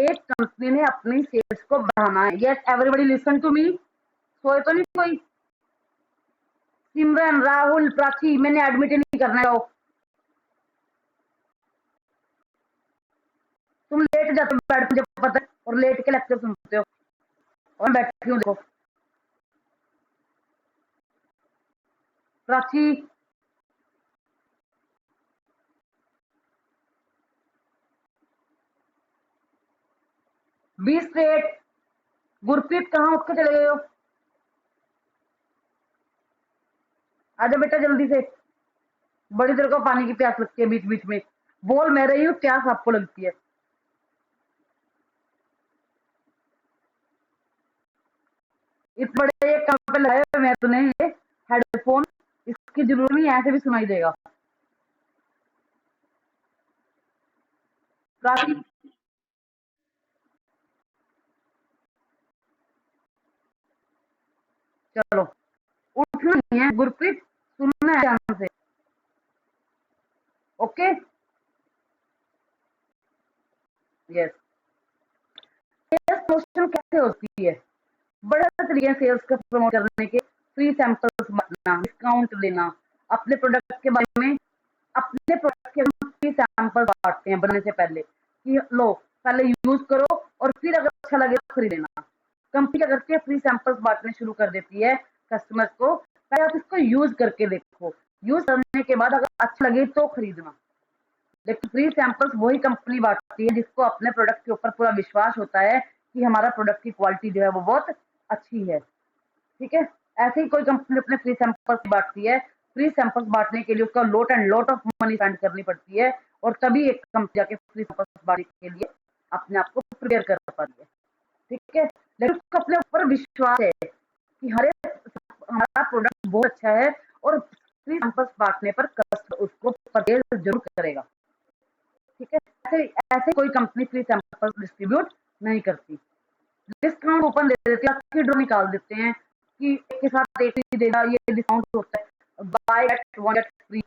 एक कंपनी ने अपनी सेल्स को बढ़ाना है। Yes everybody listen to me. सोए तो नहीं कोई? सिमरन, राहुल, प्राची, मैंने एडमिट ही नहीं करना है। तुम लेट जाते हो बेड पे, मुझे पता है, और लेट के लेक्चर सुनते हो। और मैं बैठी हूँ देखो। Prachi, be straight. गुरप्रीत कहाँ उठ के चले गए हो? आजा बेटा जल्दी से। बड़ी देर को पानी की प्यास लगती है बीच बीच में। बोल मैं रही हूँ, प्यास आपको लगती है। इस बड़े एक काम पे लगाया मैं तुम्हें ये हेडफोन, इसकी जरूरत नहीं, ऐसे भी सुनाई देगा। प्राची, चलो उठना नहीं है गुरप्रीत, सुनना है ध्यान से। ओके। यस। सेल्स प्रमोशन कैसे होती है? बड़े तरीके हैं सेल्स को प्रमोट करने के। फ्री सैंपल्स बांटना, डिस्काउंट देना, अपने प्रोडक्ट के बारे में, अपने प्रोडक्ट के फ्री सैंपल बांटते हैं बनने से पहले कि लो पहले यूज करो और फिर अगर अच्छा लगे तो खरीद लेना। कंपनी क्या करती है, फ्री सैंपल्स बांटने शुरू कर देती है कस्टमर्स को। पहले आप इसको यूज करके देखो, यूज करने के बाद अगर अच्छा लगे तो खरीदना। लेकिन फ्री सैंपल्स वही कंपनी बांटती है जिसको अपने प्रोडक्ट के ऊपर पूरा विश्वास होता है कि हमारा प्रोडक्ट की क्वालिटी जो है वो बहुत अच्छी है। ठीक है। ऐसे ही कोई कंपनी अपने फ्री सैंपल्स बांटती है। फ्री सैंपल्स बांटने के लिए उसका lot and lot of money spend करनी पड़ती है, और तभी एक कंपनी जाके फ्री सैंपल्स बांटने के लिए अपने आप को प्रिपेयर कर पाती है। ठीक है। लेकिन उसको अपने ऊपर विश्वास है कि हरे हमारा प्रोडक्ट बहुत अच्छा है, और फ्री सैंपल्स बांटने पर कस्टमर उसको परचेज जरूर करेगा। ठीक है। ऐसे ऐसे कोई कंपनी फ्री सैंपल्स डिस्ट्रीब्यूट नहीं करती। डिस्काउंट कूपन दे देते हैं, लकी ड्रॉ निकाल देते हैं कि एक के साथ एक ही देगा, ये डिस्काउंट होता है, buy get one get free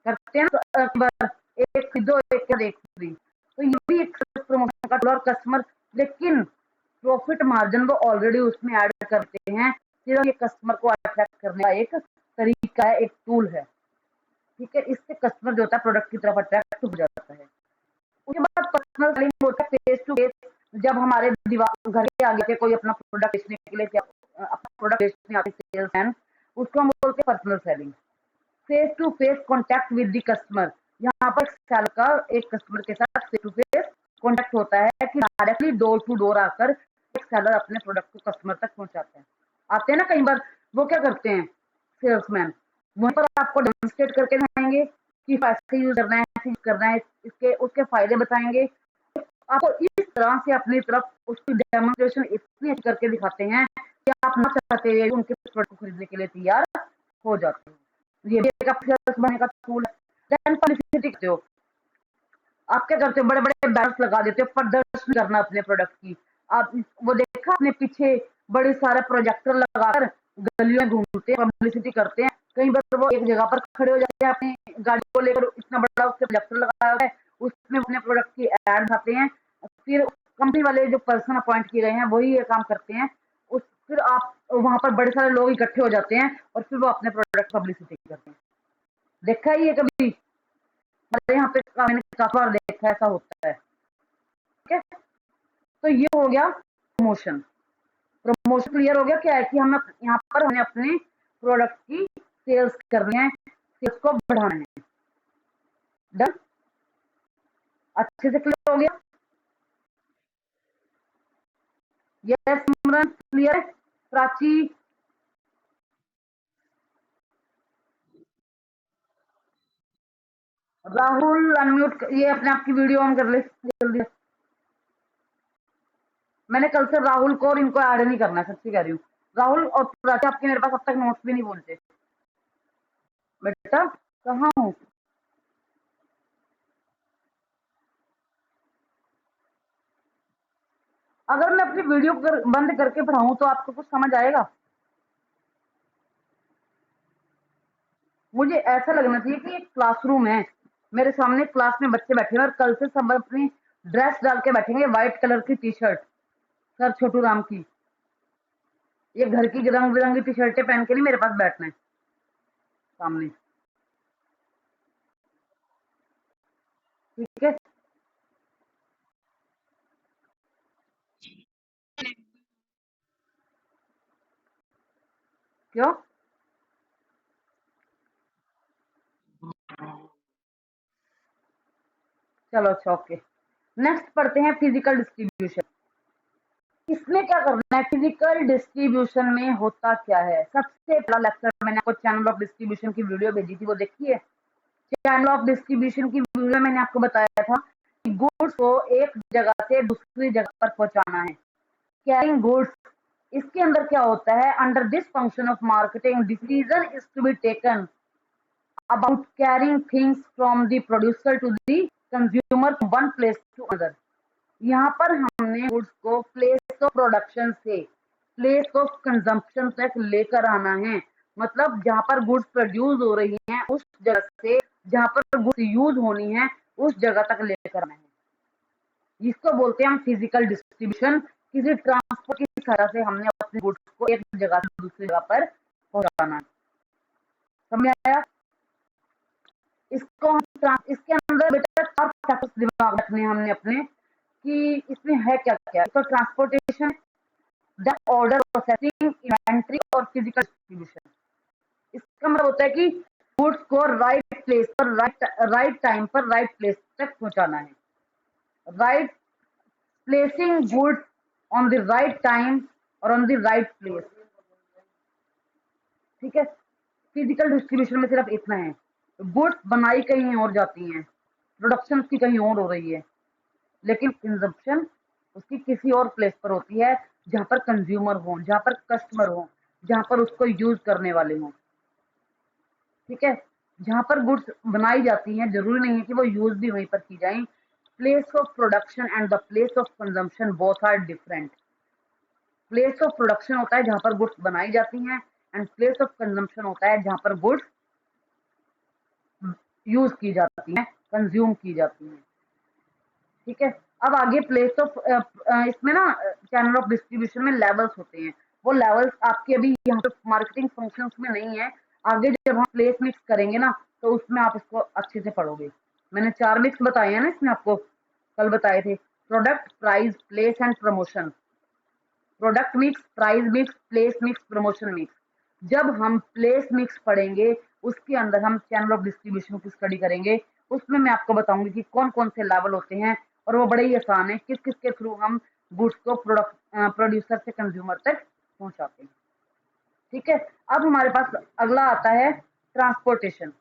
करते हैं ना, एक बार एक खरीदो एक के एक फ्री। तो ये भी एक प्रमोशन का टूल और कस्टमर, लेकिन प्रॉफिट मार्जिन वो ऑलरेडी उसमें ऐड करते हैं, सिर्फ ये कस्टमर को अट्रैक्ट करने का एक तरीका है, एक टूल है। ठीक है। इससे कस्टमर जो होता है प्रोडक्ट की तरफ अट्रैक्ट हो जाता है। उसके बाद पर्सनल सेलिंग होता है फेस टू फेस। जब हमारे दीवार घर के आगे से कोई अपना प्रोडक्ट बेचने के लिए अपना प्रोडक्ट बेचने आते सेल्स मैन, उसको हम बोलते हैं personal selling. Face to face contact with the customer. यहाँ पर सेल का एक कस्टमर के साथ फेस टू फेस कॉन्टैक्ट होता है कि डायरेक्टली डोर टू डोर आकर एक सेलर अपने प्रोडक्ट को कस्टमर तक पहुंचाते हैं। आते हैं ना कई बार, वो क्या करते हैं सेल्समैन, वहीं पर आपको डेमोन्स्ट्रेट करके दिखाएंगे कि ऐसे यूज करना है, ऐसे यूज करना है, इसके उसके फायदे बताएंगे। आपको इस तरह से अपनी तरफ उसकी डेमोन्स्ट्रेशन इतनी अच्छी करके दिखाते हैं कि आप ना चाहते हुए उनके प्रोडक्ट को खरीदने के लिए तैयार हो जाते हैं। ये भी एक सेल्स बनने का टूल है। देन पब्लिसिटी करते हो। आप क्या करते हो, बड़े बड़े बैनर्स लगा देते हो प्रदर्शन करना अपने प्रोडक्ट की। आप वो देखा अपने पीछे बड़े सारे प्रोजेक्टर लगाकर गलियों में घूमते हैं, पब्लिसिटी करते हैं। कई बार वो एक जगह पर खड़े हो जाते हैं अपनी गाड़ी को लेकर, इतना बड़ा उससे प्रोजेक्टर लगाया हुआ है, उसमें अपने प्रोडक्ट की एड आते हैं। फिर कंपनी वाले जो पर्सन अपॉइंट किए गए हैं वही ये काम करते हैं। उस फिर आप वहां पर बड़े सारे लोग इकट्ठे हो जाते हैं और फिर वो अपने प्रोडक्ट पब्लिसिटी करते हैं। देखा ही है कभी? हमारे यहाँ पे मैंने काफी बार देखा ऐसा होता है। ठीक है। तो ये हो गया प्रमोशन। प्रमोशन क्लियर हो गया क्या है कि हम यहाँ पर हमें अपने प्रोडक्ट की सेल्स करनी है, सेल्स को बढ़ाना है। डन? अच्छे से क्लियर हो गया? यस सिमरन क्लियर? प्राची, राहुल अनम्यूट, ये अपने आप की वीडियो ऑन कर ले जल्दी। मैंने कल से राहुल को और इनको ऐड नहीं करना है, सच्ची कह रही हूँ। राहुल और प्राची आपके मेरे पास अब तक नोट्स भी नहीं पहुंचे। बेटा कहाँ हूँ? अगर मैं अपनी वीडियो बंद करके पढ़ाऊं तो आपको कुछ समझ आएगा? मुझे ऐसा लगना चाहिए कि एक क्लासरूम है, मेरे सामने क्लास में बच्चे बैठे हैं और कल से सब अपनी ड्रेस डाल के बैठेंगे, व्हाइट कलर की T shirt, sir Chhotu Ram की। ये घर की रंग बिरंगी टी शर्टें पहन के नहीं मेरे पास बैठना है सामने। ठीक है। क्यों? चलो अच्छा, ओके। नेक्स्ट पढ़ते हैं फिजिकल डिस्ट्रीब्यूशन। इसमें क्या करना है, फिजिकल डिस्ट्रीब्यूशन में होता क्या है। सबसे पहला लेक्चर मैंने आपको चैनल ऑफ डिस्ट्रीब्यूशन की वीडियो भेजी थी, वो देखिए। चैनल ऑफ डिस्ट्रीब्यूशन की वीडियो मैंने आपको बताया था कि गुड्स को एक जगह से दूसरी जगह पर पहुंचाना है, कैरिंग गुड्स। इसके अंदर क्या होता है, under this function of marketing decision is to be taken about carrying things from the producer to the consumer, one place to other. यहाँ पर हमने गुड्स को प्लेस ऑफ प्रोडक्शन से प्लेस ऑफ कंजम्पशन तक लेकर आना है। मतलब जहाँ पर गुड्स प्रोड्यूस हो रही हैं उस जगह से जहाँ पर गुड्स यूज होनी है उस जगह तक लेकर आना है। जिसको बोलते हैं हम फिजिकल डिस्ट्रीब्यूशन। किसी ट्रांसपोर्ट की सहायता से हमने अपने गुड्स को एक जगह से दूसरी जगह पर पहुंचाना है। समझ आया? इसको इसके अंदर बेटा चार फैक्टर्स दिमाग रखने हैं हमने अपने कि इसमें है क्या क्या। तो transportation, the order, processing, inventory और फिजिकल डिस्ट्रीब्यूशन। इसका मतलब होता है कि गुड्स को राइट प्लेस पर राइट टाइम पर राइट प्लेस तक पहुंचाना है। Right placing goods on the right time और ऑन द राइट प्लेस। ठीक है। फिजिकल डिस्ट्रीब्यूशन में सिर्फ इतना है, गुड्स बनाई कहीं और जाती हैं, प्रोडक्शन की कहीं और हो रही है, लेकिन कंजप्शन उसकी किसी और प्लेस पर होती है जहां पर कंज्यूमर हो, जहां पर कस्टमर हो, जहां पर उसको यूज करने वाले हों। ठीक है। जहां पर गुड्स बनाई जाती हैं जरूरी नहीं है कि वो यूज भी वहीं पर की जाए। Place of production and the place of consumption both are different. Place of production होता है जहां पर गुड्स बनाई जाती हैं, एंड प्लेस ऑफ कंजम्पशन होता है जहां पर गुड्स यूज की जाती हैं, कंज्यूम की जाती हैं। ठीक है। अब आगे प्लेस ऑफ इसमें ना चैनल ऑफ डिस्ट्रीब्यूशन में लेवल्स होते हैं। वो लेवल्स आपके अभी यहाँ पे मार्केटिंग फंक्शंस में नहीं है। आगे जब हम प्लेस मिक्स करेंगे ना तो उसमें आप इसको अच्छे से पढ़ोगे। मैंने 4 मिक्स बताए हैं ना इसमें आपको, कल बताए थे। Product, price, place and promotion. Product mix, price mix, place mix, promotion mix. जब हम प्लेस मिक्स पढ़ेंगे उसके अंदर हम चैनल ऑफ डिस्ट्रीब्यूशन की स्टडी करेंगे। उसमें मैं आपको बताऊंगी कि कौन कौन से लेवल होते हैं, और वो बड़े ही आसान है, किस किस के थ्रू हम गुड्स को प्रोड्यूसर से कंज्यूमर तक पहुंचाते हैं। ठीक है। अब हमारे पास अगला आता है ट्रांसपोर्टेशन।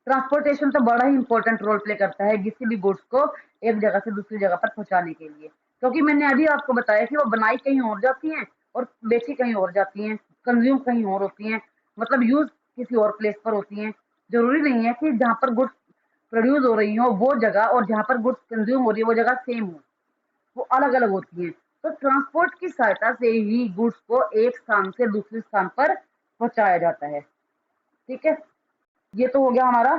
ट्रांसपोर्टेशन तो बड़ा ही इंपॉर्टेंट रोल प्ले करता है किसी भी गुड्स को एक जगह से दूसरी जगह पर पहुंचाने के लिए, क्योंकि मैंने अभी आपको बताया कि वो बनाई कहीं और जाती हैं और बेची कहीं और जाती हैं, कंज्यूम कहीं और होती हैं, मतलब यूज किसी और प्लेस पर होती हैं। जरूरी नहीं है कि जहाँ पर गुड्स प्रोड्यूस हो रही हो वो जगह और जहाँ पर गुड्स कंज्यूम हो रही है वो जगह सेम हो, वो अलग अलग होती हैं। तो ट्रांसपोर्ट की सहायता से ही गुड्स को एक स्थान से दूसरे स्थान पर पहुंचाया जाता है। ठीक है। ये तो हो गया हमारा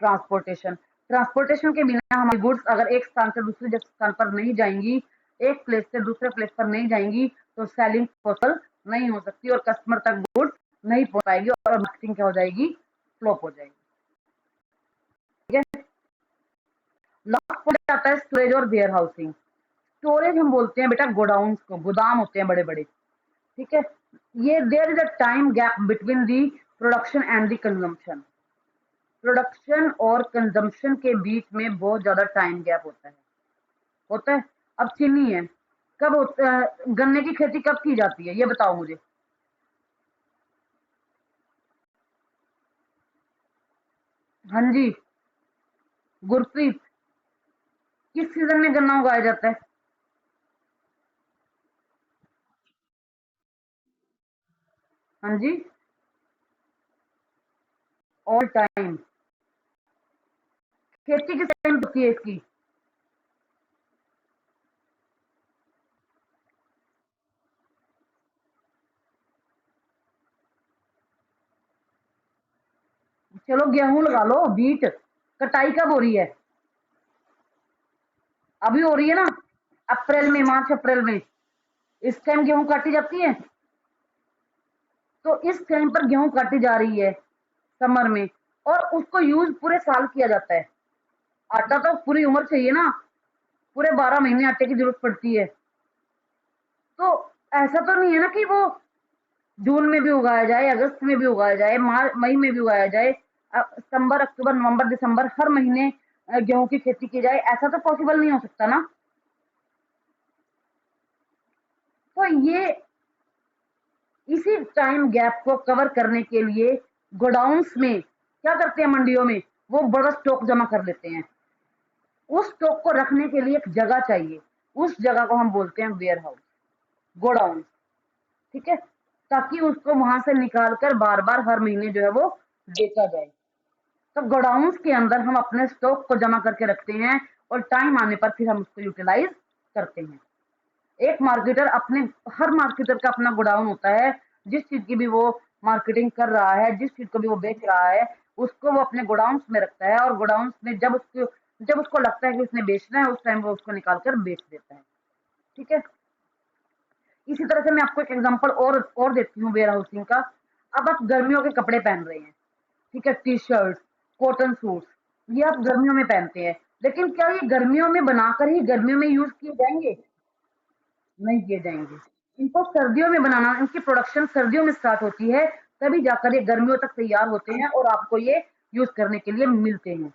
ट्रांसपोर्टेशन। ट्रांसपोर्टेशन के बिना हमारी गुड्स अगर एक स्थान से दूसरे स्थान पर नहीं जाएंगी, एक प्लेस से दूसरे प्लेस पर नहीं जाएंगी, तो सेलिंग पॉसिबल नहीं हो सकती और कस्टमर तक गुड्स नहीं पहुंच पाएगी और मार्केटिंग क्या हो जाएगी, फ्लॉप हो जाएगी। ठीक है। लास्ट पॉइंट आता है स्टोरेज और वेयर हाउसिंग। स्टोरेज हम बोलते हैं बेटा गोडाउन को, गोदाम होते हैं बड़े बड़े। ठीक है। ये there is a time gap between the production and the consumption. Production और कंजम्पशन के बीच में बहुत ज्यादा टाइम गैप होता है। अब चीनी है, कब होता है गन्ने की खेती कब की जाती है ये बताओ मुझे। हाँ जी, गुरप्रीत, किस सीजन में गन्ना उगाया जाता है? हाँ जी, ऑल टाइम। खेती किस टाइम होती है इसकी? चलो गेहूं लगा लो, बीट। कटाई कब हो रही है? अभी हो रही है ना, अप्रैल में, मार्च अप्रैल में, इस टाइम गेहूं काटी जाती है। तो इस टाइम पर गेहूं काटी जा रही है समर में, और उसको यूज पूरे साल किया जाता है। आटा तो पूरी उम्र चाहिए ना, पूरे 12 महीने आटे की जरूरत पड़ती है। तो ऐसा तो नहीं है ना कि वो जून में भी उगाया जाए, अगस्त में भी उगाया जाए, मई में भी उगाया जाए, सितंबर, अक्टूबर, नवंबर, दिसंबर हर महीने गेहूं की खेती की जाए, ऐसा तो पॉसिबल नहीं हो सकता ना। तो ये इसी टाइम गैप को कवर करने के लिए गोडाउन्स में क्या करते हैं, मंडियों में वो बड़ा स्टॉक जमा कर लेते हैं। उस स्टॉक को रखने के लिए एक जगह चाहिए, उस जगह को हम बोलते हैं वेयर हाउस, गोडाउन। ठीक है, ताकि उसको वहां से निकाल कर बार बार हर महीने जो है वो बेचा जाए। तो गोडाउन्स के अंदर हम अपने स्टॉक को जमा करके रखते हैं, और टाइम आने पर फिर हम उसको यूटिलाइज करते हैं। एक मार्केटर अपने, हर मार्केटर का अपना गोडाउन होता है। जिस चीज की भी वो मार्केटिंग कर रहा है, जिस चीज को भी वो बेच रहा है, उसको वो अपने गोडाउन्स में रखता है, और गोडाउन्स में जब उसको लगता है कि उसने बेचना है, उस टाइम वो उसको निकाल कर बेच देता है। ठीक है, इसी तरह से मैं आपको एक एग्जांपल और देती हूँ वेयर हाउसिंग का। अब आप गर्मियों के कपड़े पहन रहे हैं, ठीक है, टी शर्ट, कॉटन सूट, ये आप गर्मियों में पहनते हैं, लेकिन क्या ये गर्मियों में बनाकर ही गर्मियों में यूज किए जाएंगे? नहीं किए जाएंगे। इनको सर्दियों में बनाना, इनकी प्रोडक्शन सर्दियों में स्टार्ट होती है, तभी जाकर ये गर्मियों तक तैयार होते हैं और आपको ये यूज करने के लिए मिलते हैं।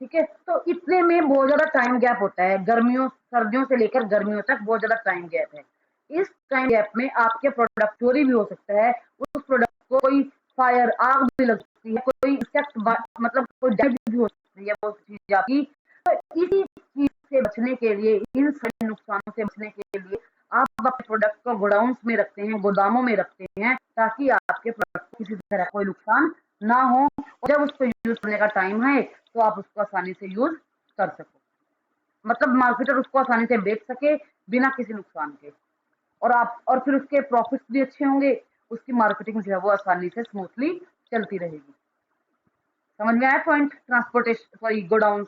ठीक है, तो इतने में बहुत ज्यादा टाइम गैप होता है, गर्मियों सर्दियों से लेकर गर्मियों तक बहुत ज्यादा टाइम गैप है। इस टाइम गैप में आपके प्रोडक्ट चोरी भी हो सकता है, उस प्रोडक्ट को कोई फायर, आग भी लग सकती है, कोई इंसेक्ट, मतलब कोई डैमेज भी हो सकती है वो चीज आपकी। तो इसी चीज से बचने के लिए, इन सभी नुकसानों से बचने के लिए आप अपने प्रोडक्ट को गोडाउन में रखते हैं, गोदामों में रखते हैं, ताकि आपके प्रोडक्ट को किसी तरह कोई नुकसान ना हो, और जब उसको यूज करने का टाइम है तो आप उसको आसानी से यूज कर सको, मतलब मार्केटर उसको आसानी से बेच सके बिना किसी नुकसान के, और फिर उसके प्रॉफिट्स भी अच्छे होंगे, उसकी मार्केटिंग जो है वो आसानी से स्मूथली चलती रहेगी। समझ में आया point? Transportation, sorry, godown,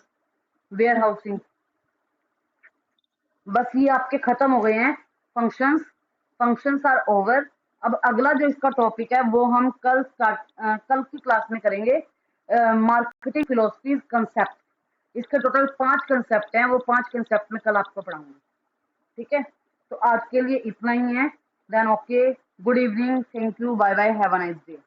warehousing. बस ये आपके खत्म हो गए हैं फंक्शंस, फंक्शंस आर ओवर। अब अगला जो इसका टॉपिक है वो हम कल की क्लास में करेंगे, मार्केटिंग फिलोसफीज कंसेप्ट। इसके टोटल 5 कंसेप्ट हैं, वो 5 कंसेप्ट में कल आपको पढ़ाऊंगी। ठीक है, तो आज के लिए इतना ही है। Then okay, good evening, thank you, bye bye, have a nice day.